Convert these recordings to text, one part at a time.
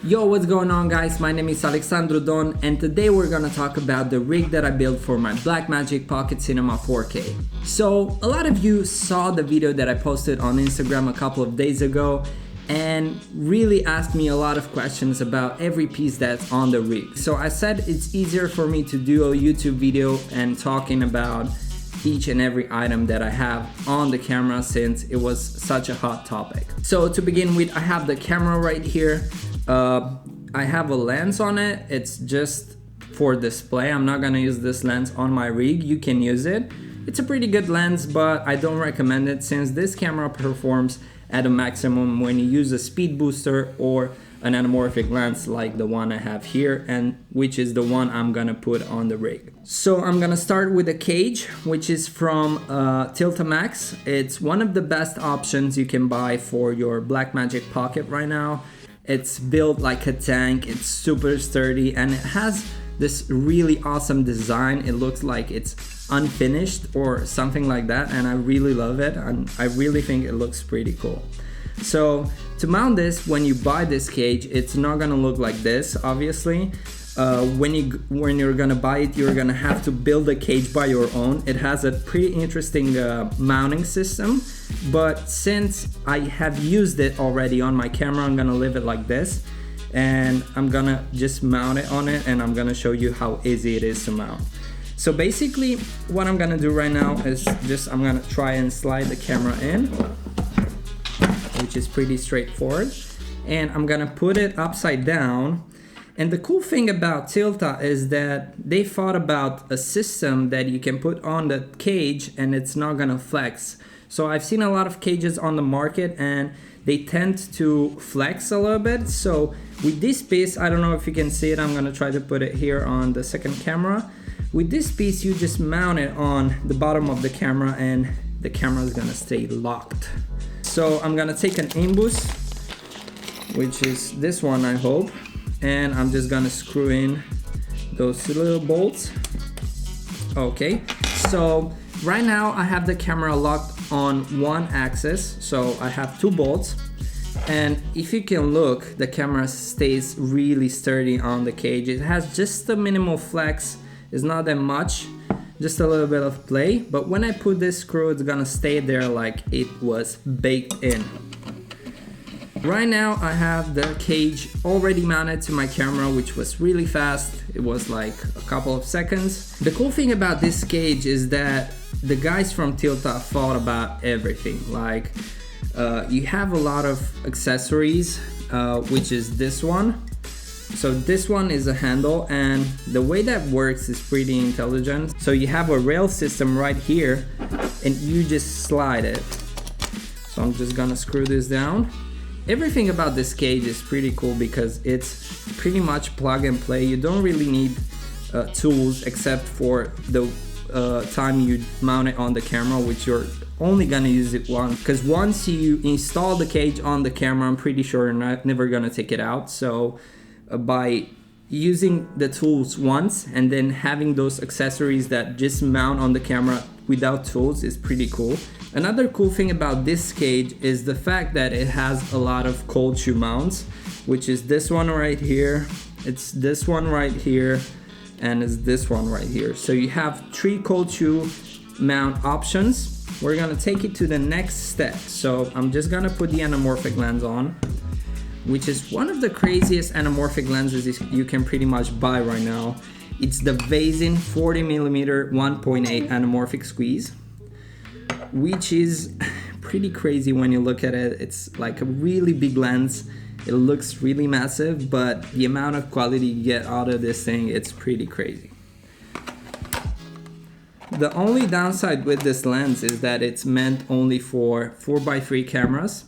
Yo, what's going on guys? My name is Alexandru Don and today we're gonna talk about the rig that I built for my Blackmagic Pocket Cinema 4K. So a lot of you saw the video that I posted on Instagram a couple of days ago and really asked me a lot of questions about every piece that's on the rig. So I said it's easier for me to do a YouTube video and talking about each and every item that I have on the camera since it was such a hot topic. So to begin with, I have the camera right here. I have a lens on it. It's just for display. I'm not gonna use this lens on my rig. You can use it. It's a pretty good lens, but I don't recommend it since this camera performs at a maximum when you use a speed booster or an anamorphic lens like the one I have here, and which is the one I'm gonna put on the rig. So I'm gonna start with a cage, which is from Tilta Max. It's one of the best options you can buy for your Blackmagic Pocket right now. It's built like a tank, it's super sturdy, and it has this really awesome design. It looks like it's unfinished or something like that, and I really love it, and I really think it looks pretty cool. So to mount this, when you buy this cage, it's not gonna look like this, obviously. When you're gonna buy it, you're gonna have to build a cage by your own. It has a pretty interesting mounting system, but since I have used it already on my camera, I'm gonna leave it like this, and I'm gonna just mount it on it, and I'm gonna show you how easy it is to mount. So basically, what I'm gonna do right now is I'm gonna try and slide the camera in, which is pretty straightforward, and I'm gonna put it upside down. And the cool thing about Tilta is that they thought about a system that you can put on the cage and it's not gonna flex. So I've seen a lot of cages on the market and they tend to flex a little bit. So with this piece, I don't know if you can see it, I'm gonna try to put it here on the second camera. With this piece, you just mount it on the bottom of the camera and the camera is gonna stay locked. So I'm gonna take an imbus, which is this one, I hope. And I'm just gonna screw in those little bolts. Okay, so right now I have the camera locked on one axis, so I have two bolts, and if you can look, the camera stays really sturdy on the cage. It has just a minimal flex, it's not that much, just a little bit of play, but when I put this screw, it's gonna stay there like it was baked in. Right now I have the cage already mounted to my camera, which was really fast. It was like a couple of seconds. The cool thing about this cage is that the guys from Tilta thought about everything. Like you have a lot of accessories, which is this one. So this one is a handle, and the way that works is pretty intelligent. So you have a rail system right here and you just slide it. So I'm just gonna screw this down. Everything about this cage is pretty cool because it's pretty much plug and play. You don't really need tools except for the time you mount it on the camera, which you're only gonna use it once, because once you install the cage on the camera, I'm pretty sure you're never gonna take it out. So by using the tools once and then having those accessories that just mount on the camera without tools is pretty cool. Another cool thing about this cage is the fact that it has a lot of cold shoe mounts, which is this one right here, it's this one right here, and it's this one right here. So you have 3 cold shoe mount options. We're gonna take it to the next step. So I'm just gonna put the anamorphic lens on, which is one of the craziest anamorphic lenses you can pretty much buy right now. It's the Vazen 40mm 1.8 anamorphic squeeze, which is pretty crazy when you look at it. It's like a really big lens. It looks really massive, but the amount of quality you get out of this thing, it's pretty crazy. The only downside with this lens is that it's meant only for 4x3 cameras,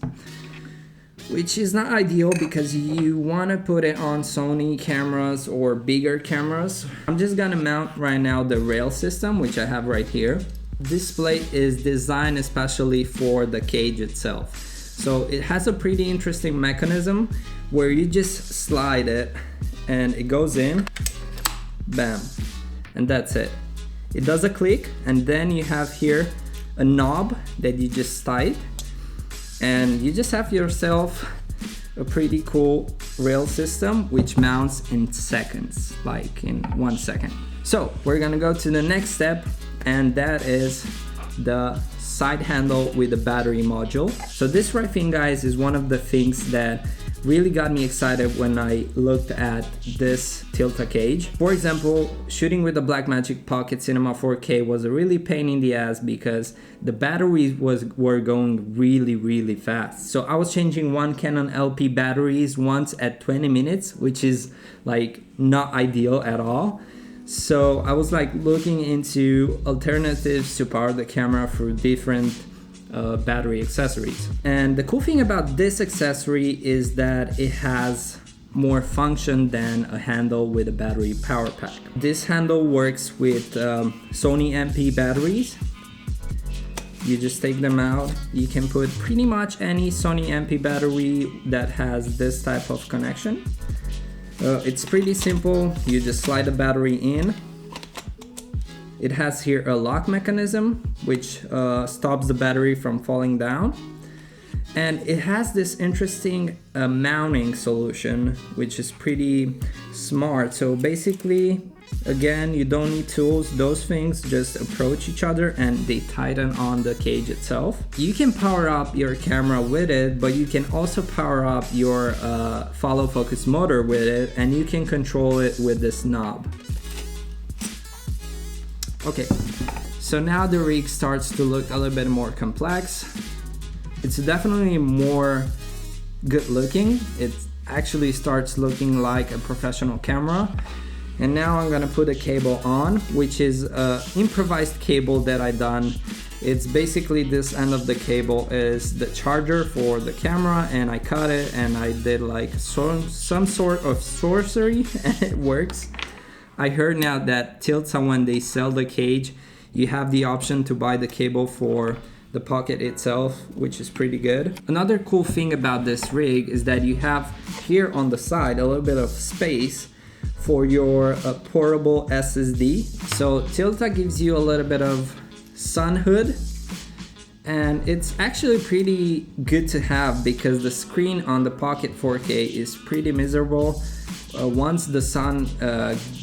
which is not ideal because you want to put it on Sony cameras or bigger cameras. I'm just gonna mount right now the rail system, which I have right here. This plate is designed especially for the cage itself. So it has a pretty interesting mechanism where you just slide it and it goes in, bam, and that's it. It does a click, and then you have here a knob that you just slide, and you just have yourself a pretty cool rail system which mounts in seconds, like in 1 second. So we're gonna go to the next step, and that is the side handle with the battery module. So this right thing, guys, is one of the things that really got me excited when I looked at this Tilta cage. For example, shooting with the Blackmagic Pocket Cinema 4K was a really pain in the ass because the batteries were going really fast. So I was changing one Canon LP batteries once at 20 minutes, which is like not ideal at all. So I was like looking into alternatives to power the camera through different battery accessories. And the cool thing about this accessory is that it has more function than a handle with a battery power pack. This handle works with Sony MP batteries. You just take them out. You can put pretty much any Sony MP battery that has this type of connection. It's pretty simple. You just slide the battery in. It has here a lock mechanism which stops the battery from falling down, and it has this interesting mounting solution which is pretty smart. So basically, again, you don't need tools. Those things just approach each other and they tighten on the cage itself. You can power up your camera with it, but you can also power up your follow focus motor with it, and you can control it with this knob. Okay, so now the rig starts to look a little bit more complex. It's definitely more good looking. It actually starts looking like a professional camera. And now I'm gonna put a cable on, which is an improvised cable that I done. It's basically this end of the cable is the charger for the camera, and I cut it and I did like some sort of sorcery and it works. I heard now that Tilta, when they sell the cage, you have the option to buy the cable for the pocket itself, which is pretty good. Another cool thing about this rig is that you have here on the side a little bit of space for your portable SSD. So Tilta gives you a little bit of sun hood, and it's actually pretty good to have because the screen on the Pocket 4K is pretty miserable. Once the sun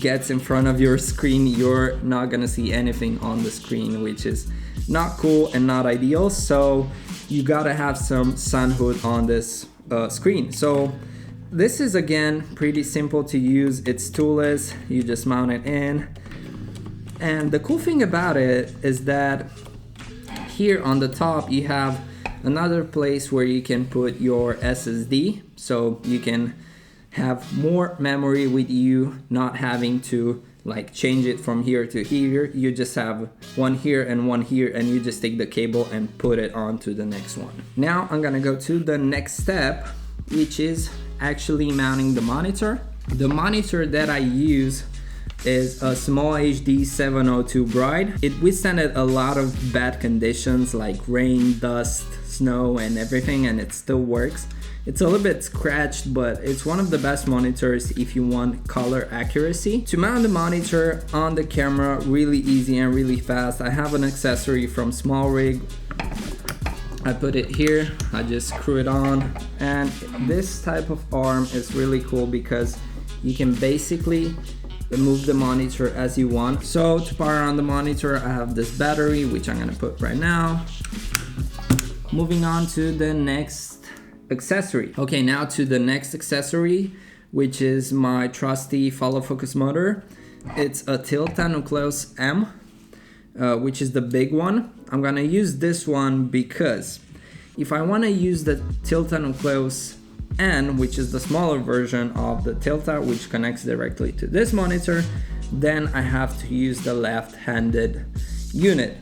gets in front of your screen, you're not gonna see anything on the screen, which is not cool and not ideal. So you gotta have some sun hood on this screen. So this is, again, pretty simple to use. It's toolless. You just mount it in. And the cool thing about it is that here on the top you have another place where you can put your SSD, so you can have more memory with you, not having to like change it from here to here. You just have one here and one here, and you just take the cable and put it onto the next one. Now I'm gonna go to the next step, which is actually mounting the monitor. The monitor that I use is a small HD 702 Bright. It withstood a lot of bad conditions like rain, dust, snow and everything, and it still works. It's a little bit scratched, but it's one of the best monitors if you want color accuracy. To mount the monitor on the camera, really easy and really fast. I have an accessory from Small Rig. I put it here, I just screw it on, and this type of arm is really cool because you can basically move the monitor as you want. So to power on the monitor, I have this battery, which I'm gonna put right now. Moving on to the next accessory. Okay, now to the next accessory, which is my trusty follow focus motor. It's a Tilta Nucleus M, which is the big one. I'm gonna use this one because if I wanna use the Tilta Nucleus N, which is the smaller version of the Tilta, which connects directly to this monitor, then I have to use the left-handed unit,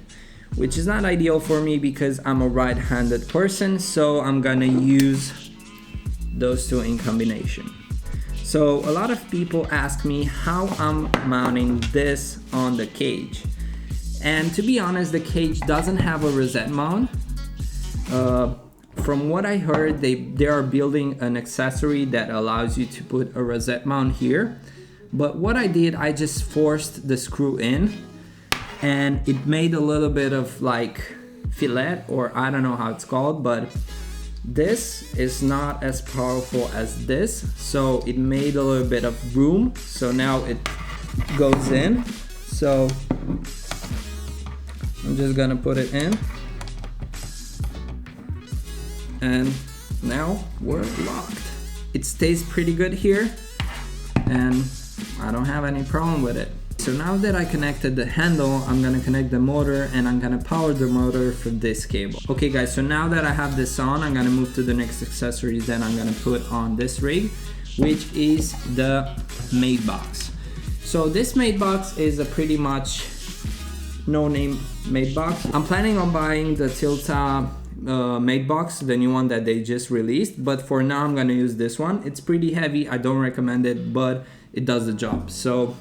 which is not ideal for me because I'm a right-handed person, so I'm gonna use those two in combination. So a lot of people ask me how I'm mounting this on the cage. And to be honest, the cage doesn't have a reset mount. From what I heard, they are building an accessory that allows you to put a reset mount here. But what I did, I just forced the screw in, and it made a little bit of like fillet, or I don't know how it's called, but This is not as powerful as this, so it made a little bit of room, so now it goes in. So I'm just gonna put it in, and now we're locked. It stays pretty good here, and I don't have any problem with it. So now that I connected the handle, I'm gonna connect the motor, and I'm gonna power the motor for this cable. Okay guys, so now that I have this on, I'm gonna move to the next accessories that I'm gonna put on this rig, which is the mate box. So this mate box is a pretty much no-name mate box. I'm planning on buying the Tilta mate box, the new one that they just released, but for now I'm gonna use this one. It's pretty heavy, I don't recommend it, but it does the job. So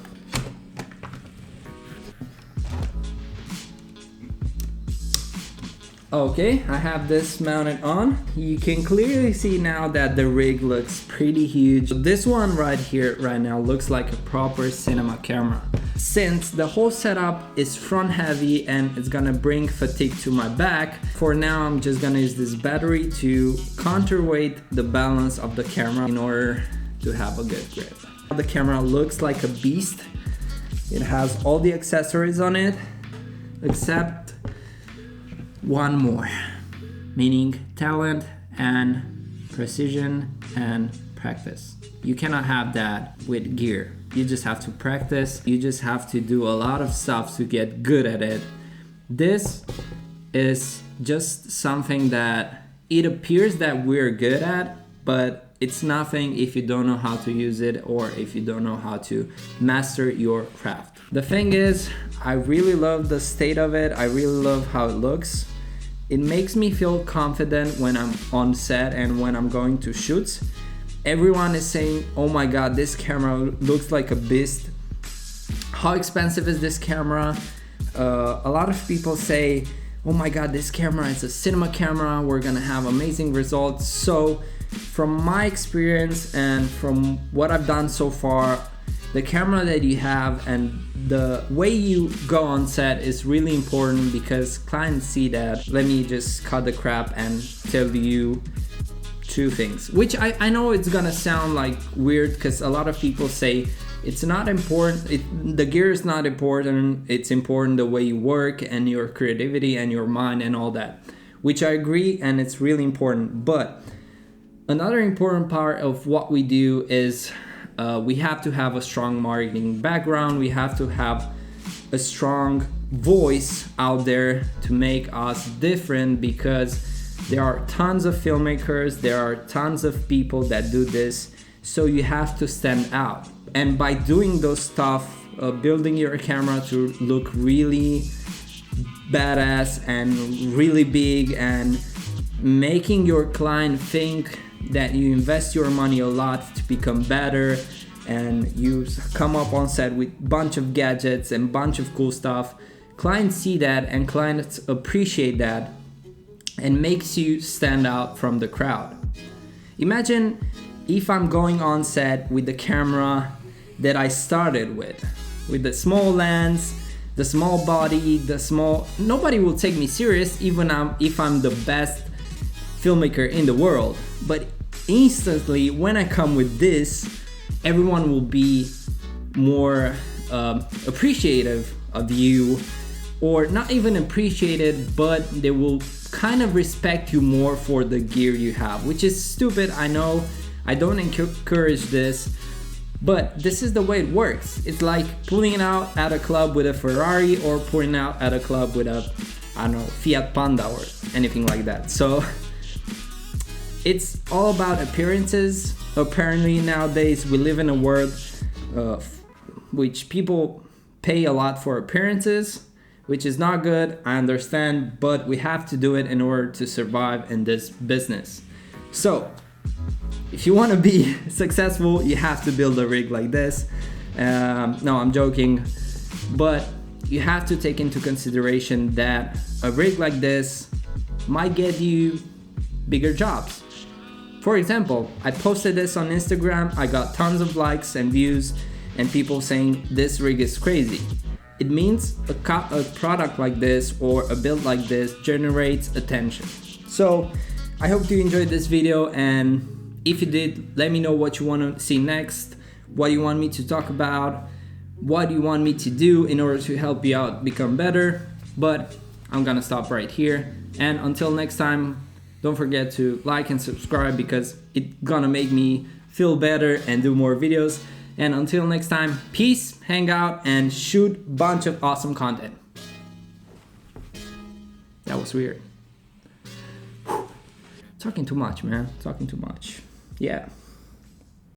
okay, I have this mounted on. You can clearly see now that the rig looks pretty huge. This one right here, right now, looks like a proper cinema camera. Since the whole setup is front heavy and it's gonna bring fatigue to my back, for now I'm just gonna use this battery to counterweight the balance of the camera in order to have a good grip. The camera looks like a beast. It has all the accessories on it, except one more, meaning talent and precision and practice. You cannot have that with gear. You just have to practice. You just have to do a lot of stuff to get good at it. This is just something that it appears that we're good at, but it's nothing if you don't know how to use it or if you don't know how to master your craft. The thing is, I really love the state of it. I really love how it looks. It makes me feel confident when I'm on set and when I'm going to shoots. Everyone is saying, oh my god, this camera looks like a beast. How expensive is this camera? A lot of people say, oh my god, this camera is a cinema camera, we're gonna have amazing results. So from my experience and from what I've done so far, the camera that you have and the way you go on set is really important because clients see that. Let me just cut the crap and tell you two things, which I know it's gonna sound like weird because a lot of people say it's not important, the gear is not important, it's important the way you work and your creativity and your mind and all that, which I agree, and it's really important. But another important part of what we do is we have to have a strong marketing background. We have to have a strong voice out there to make us different, because there are tons of filmmakers, there are tons of people that do this, so you have to stand out. And by doing those stuff, building your camera to look really badass and really big and making your client think that you invest your money a lot to become better, and you come up on set with a bunch of gadgets and bunch of cool stuff. Clients see that and clients appreciate that, and makes you stand out from the crowd. Imagine if I'm going on set with the camera that I started with the small lens, the small body, nobody will take me serious even if I'm the best filmmaker in the world. But instantly when I come with this, everyone will be more appreciative of you, or not even appreciated, but they will kind of respect you more for the gear you have, which is stupid, I know. I don't encourage this, but this is the way it works. It's like pulling out at a club with a Ferrari or pulling out at a club with a, I don't know, Fiat Panda or anything like that. So it's all about appearances. Apparently nowadays we live in a world which people pay a lot for appearances, which is not good, I understand, but we have to do it in order to survive in this business. So if you want to be successful, you have to build a rig like this. No, I'm joking, but you have to take into consideration that a rig like this might get you bigger jobs. For example, I posted this on Instagram, I got tons of likes and views and people saying this rig is crazy. It means a product like this or a build like this generates attention. So I hope you enjoyed this video, and if you did, let me know what you want to see next, what you want me to talk about, what you want me to do in order to help you out become better. But I'm gonna stop right here, and until next time, don't forget to like and subscribe because it's gonna make me feel better and do more videos. And until next time, peace, hang out, and shoot a bunch of awesome content. That was weird. Talking too much, man. Talking too much. Yeah.